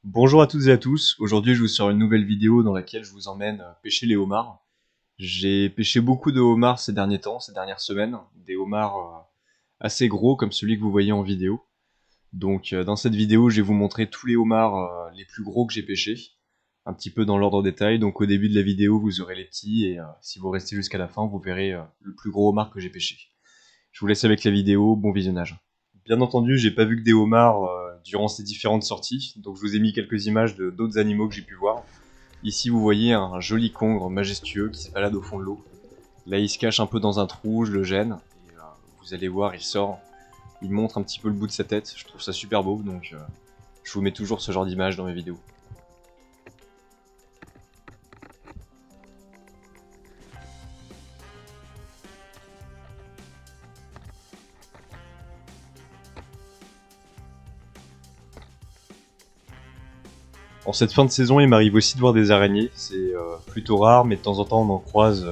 Bonjour à toutes et à tous, aujourd'hui je vous sors une nouvelle vidéo dans laquelle je vous emmène pêcher les homards. J'ai pêché beaucoup de homards ces derniers temps, ces dernières semaines, des homards assez gros comme celui que vous voyez en vidéo. Donc dans cette vidéo je vais vous montrer tous les homards les plus gros que j'ai pêchés, un petit peu dans l'ordre détail. Donc au début de la vidéo vous aurez les petits et si vous restez jusqu'à la fin vous verrez le plus gros homard que j'ai pêché. Je vous laisse avec la vidéo, bon visionnage. Bien entendu, j'ai pas vu que des homards durant ces différentes sorties, donc je vous ai mis quelques images de d'autres animaux que j'ai pu voir. Ici, vous voyez un joli congre majestueux qui se balade au fond de l'eau. Là, il se cache un peu dans un trou, je le gêne, et vous allez voir, il sort, il montre un petit peu le bout de sa tête, je trouve ça super beau, donc je vous mets toujours ce genre d'images dans mes vidéos. En cette fin de saison, il m'arrive aussi de voir des araignées, c'est plutôt rare, mais de temps en temps on en croise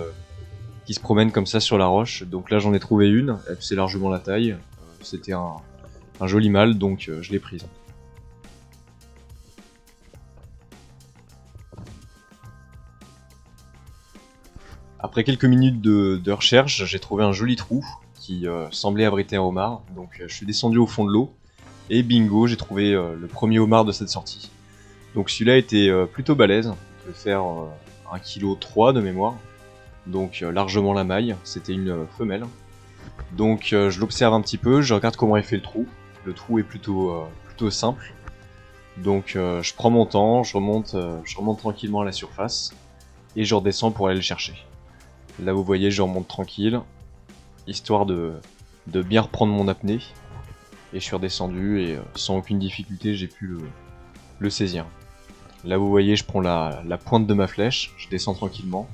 qui se promènent comme ça sur la roche. Donc là j'en ai trouvé une, elle faisait largement la taille. C'était un joli mâle, donc je l'ai prise. Après quelques minutes de recherche, j'ai trouvé un joli trou qui semblait abriter un homard. Donc je suis descendu au fond de l'eau et bingo, j'ai trouvé le premier homard de cette sortie. Donc celui-là était plutôt balèze, il devait faire 1,3 kg de mémoire. Donc largement la maille, c'était une femelle. Donc je l'observe un petit peu, je regarde comment est fait le trou. Le trou est plutôt simple. Donc je prends mon temps, je remonte tranquillement à la surface et je redescends pour aller le chercher. Là vous voyez, je remonte tranquille, histoire de bien reprendre mon apnée. Et je suis redescendu et sans aucune difficulté j'ai pu le saisir. Là vous voyez, je prends la pointe de ma flèche, je descends tranquillement.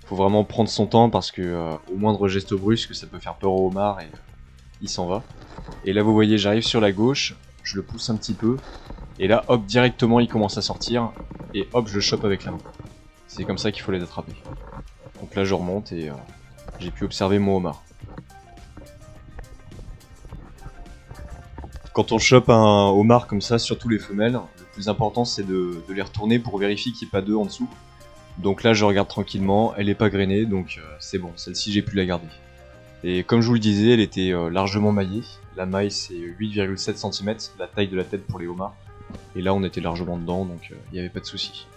Faut vraiment prendre son temps parce que au moindre geste brusque ça peut faire peur au homard et il s'en va. Et là vous voyez, j'arrive sur la gauche, je le pousse un petit peu, et là hop, directement il commence à sortir, et hop, je le chope avec la main. C'est comme ça qu'il faut les attraper. Donc là je remonte et j'ai pu observer mon homard. Quand on chope un homard comme ça, surtout les femelles, le plus important c'est de les retourner pour vérifier qu'il n'y ait pas d'œufs en dessous. Donc là je regarde tranquillement, elle est pas grainée, donc c'est bon, celle-ci j'ai pu la garder. Et comme je vous le disais, elle était largement maillée. La maille c'est 8,7 cm, la taille de la tête pour les homards. Et là on était largement dedans, donc il n'y avait pas de souci.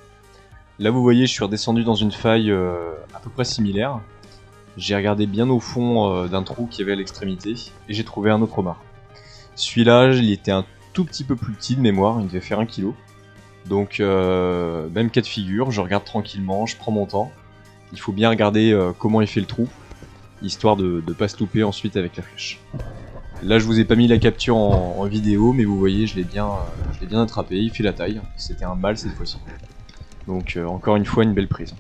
Là vous voyez, je suis redescendu dans une faille à peu près similaire. J'ai regardé bien au fond d'un trou qu'il y avait à l'extrémité, et j'ai trouvé un autre homard. Celui-là, il était un tout petit peu plus petit de mémoire, il devait faire 1 kg. Donc même cas de figure, je regarde tranquillement, je prends mon temps. Il faut bien regarder comment il fait le trou, histoire de ne pas se louper ensuite avec la flèche. Là je vous ai pas mis la capture en vidéo, mais vous voyez je l'ai bien attrapé, il fait la taille, c'était un mâle cette fois-ci. Donc encore une fois une belle prise.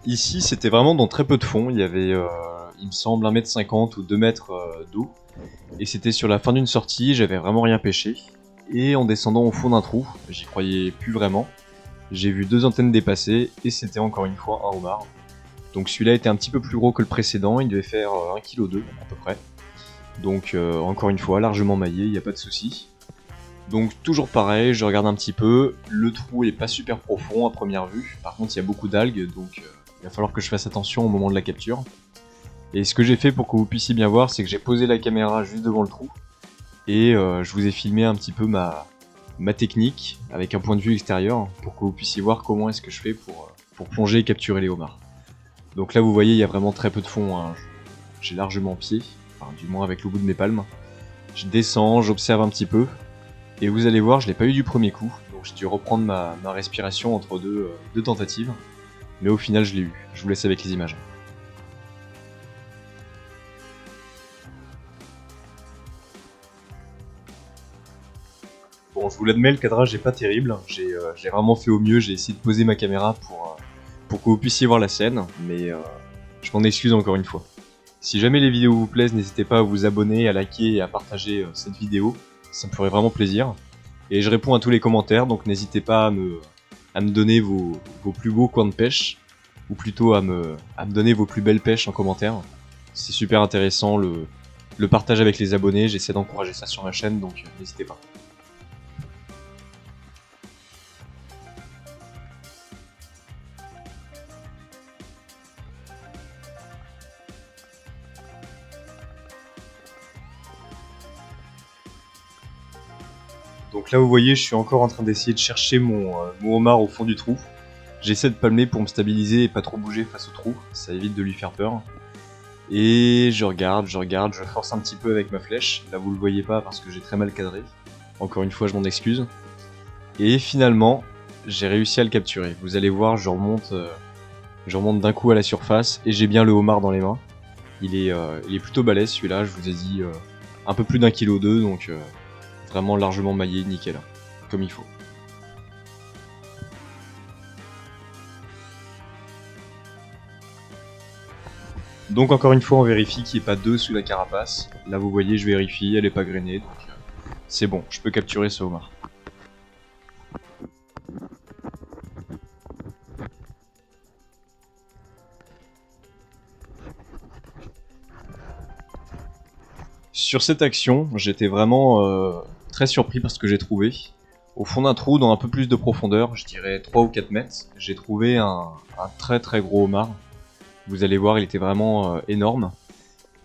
Ici c'était vraiment dans très peu de fond, il y avait il me semble 1,50 m ou 2 mètres d'eau. Et c'était sur la fin d'une sortie, j'avais vraiment rien pêché. Et en descendant au fond d'un trou, j'y croyais plus vraiment, j'ai vu 2 antennes dépasser et c'était encore une fois un homard. Donc celui-là était un petit peu plus gros que le précédent, il devait faire 1,2 kg à peu près. Donc encore une fois, largement maillé, il n'y a pas de souci. Donc toujours pareil, je regarde un petit peu, le trou est pas super profond à première vue, par contre il y a beaucoup d'algues, donc il va falloir que je fasse attention au moment de la capture. Et ce que j'ai fait pour que vous puissiez bien voir, c'est que j'ai posé la caméra juste devant le trou, et je vous ai filmé un petit peu ma technique avec un point de vue extérieur pour que vous puissiez voir comment est-ce que je fais pour plonger et capturer les homards. Donc là vous voyez, il y a vraiment très peu de fond, hein. J'ai largement pied, enfin du moins avec le bout de mes palmes. Je descends, j'observe un petit peu, et vous allez voir, je l'ai pas eu du premier coup, donc j'ai dû reprendre ma respiration entre deux tentatives, mais au final je l'ai eu. Je vous laisse avec les images. Bon, je vous l'admets, le cadrage est pas terrible. J'ai vraiment fait au mieux. J'ai essayé de poser ma caméra pour que vous puissiez voir la scène, mais je m'en excuse encore une fois. Si jamais les vidéos vous plaisent, n'hésitez pas à vous abonner, à liker et à partager cette vidéo. Ça me ferait vraiment plaisir. Et je réponds à tous les commentaires, donc n'hésitez pas à me donner vos plus beaux coins de pêche. ou plutôt à me donner vos plus belles pêches en commentaire. C'est super intéressant, le partage avec les abonnés, j'essaie d'encourager ça sur ma chaîne, donc n'hésitez pas. Donc là vous voyez, je suis encore en train d'essayer de chercher mon homard au fond du trou. J'essaie de palmer pour me stabiliser et pas trop bouger face au trou, ça évite de lui faire peur. Et je regarde, je force un petit peu avec ma flèche. Là vous le voyez pas parce que j'ai très mal cadré. Encore une fois je m'en excuse. Et finalement, j'ai réussi à le capturer. Vous allez voir, je remonte d'un coup à la surface et j'ai bien le homard dans les mains. Il est plutôt balèze celui-là, je vous ai dit un peu plus d'1,2 kg, donc vraiment largement maillé, nickel, comme il faut. Donc encore une fois on vérifie qu'il n'y ait pas d'œufs sous la carapace. Là vous voyez je vérifie, elle n'est pas grainée, donc c'est bon, je peux capturer ce homard. Sur cette action, j'étais vraiment très surpris par ce que j'ai trouvé. Au fond d'un trou, dans un peu plus de profondeur, je dirais 3 ou 4 mètres, j'ai trouvé un très très gros homard. Vous allez voir, il était vraiment énorme.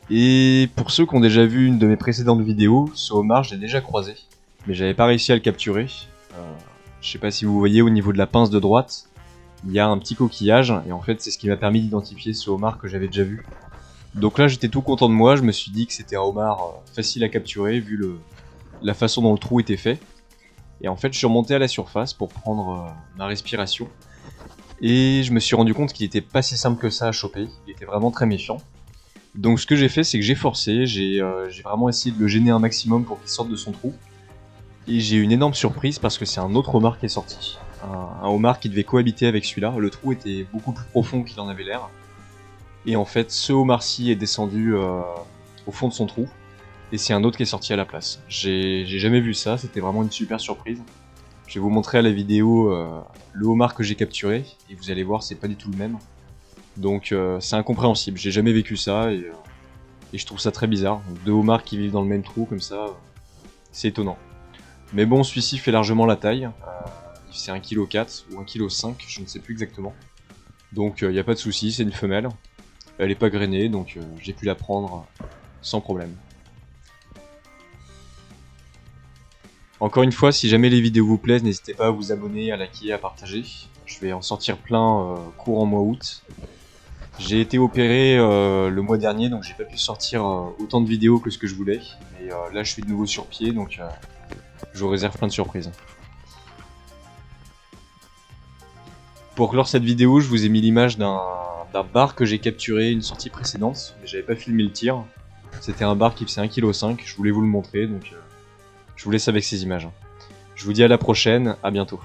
Et pour ceux qui ont déjà vu une de mes précédentes vidéos, ce homard, je l'ai déjà croisé, mais j'avais pas réussi à le capturer. Je sais pas si vous voyez au niveau de la pince de droite, il y a un petit coquillage, et en fait c'est ce qui m'a permis d'identifier ce homard que j'avais déjà vu. Donc là j'étais tout content de moi, je me suis dit que c'était un homard facile à capturer vu la façon dont le trou était fait. Et en fait je suis remonté à la surface pour prendre ma respiration. Et je me suis rendu compte qu'il était pas si simple que ça à choper, il était vraiment très méfiant. Donc ce que j'ai fait c'est que j'ai forcé, j'ai vraiment essayé de le gêner un maximum pour qu'il sorte de son trou. Et j'ai eu une énorme surprise parce que c'est un autre homard qui est sorti. Un homard qui devait cohabiter avec celui-là, le trou était beaucoup plus profond qu'il en avait l'air. Et en fait, ce homard-ci est descendu au fond de son trou, et c'est un autre qui est sorti à la place. J'ai jamais vu ça, c'était vraiment une super surprise. Je vais vous montrer à la vidéo le homard que j'ai capturé, et vous allez voir, c'est pas du tout le même. Donc c'est incompréhensible, j'ai jamais vécu ça, et je trouve ça très bizarre. Deux homards qui vivent dans le même trou comme ça, c'est étonnant. Mais bon, celui-ci fait largement la taille, c'est 1,4 kg ou 1,5 kg, je ne sais plus exactement. Donc il n'y a pas de souci, c'est une femelle. Elle est pas grainée, donc j'ai pu la prendre sans problème. Encore une fois, si jamais les vidéos vous plaisent, n'hésitez pas à vous abonner, à liker, à partager. Je vais en sortir plein courant mois août. J'ai été opéré le mois dernier, donc j'ai pas pu sortir autant de vidéos que ce que je voulais. Mais là je suis de nouveau sur pied, donc je vous réserve plein de surprises. Pour clore cette vidéo, je vous ai mis l'image d'un bar que j'ai capturé une sortie précédente, mais j'avais pas filmé le tir. C'était un bar qui faisait 1,5 kg, je voulais vous le montrer, donc je vous laisse avec ces images. Je vous dis à la prochaine, à bientôt.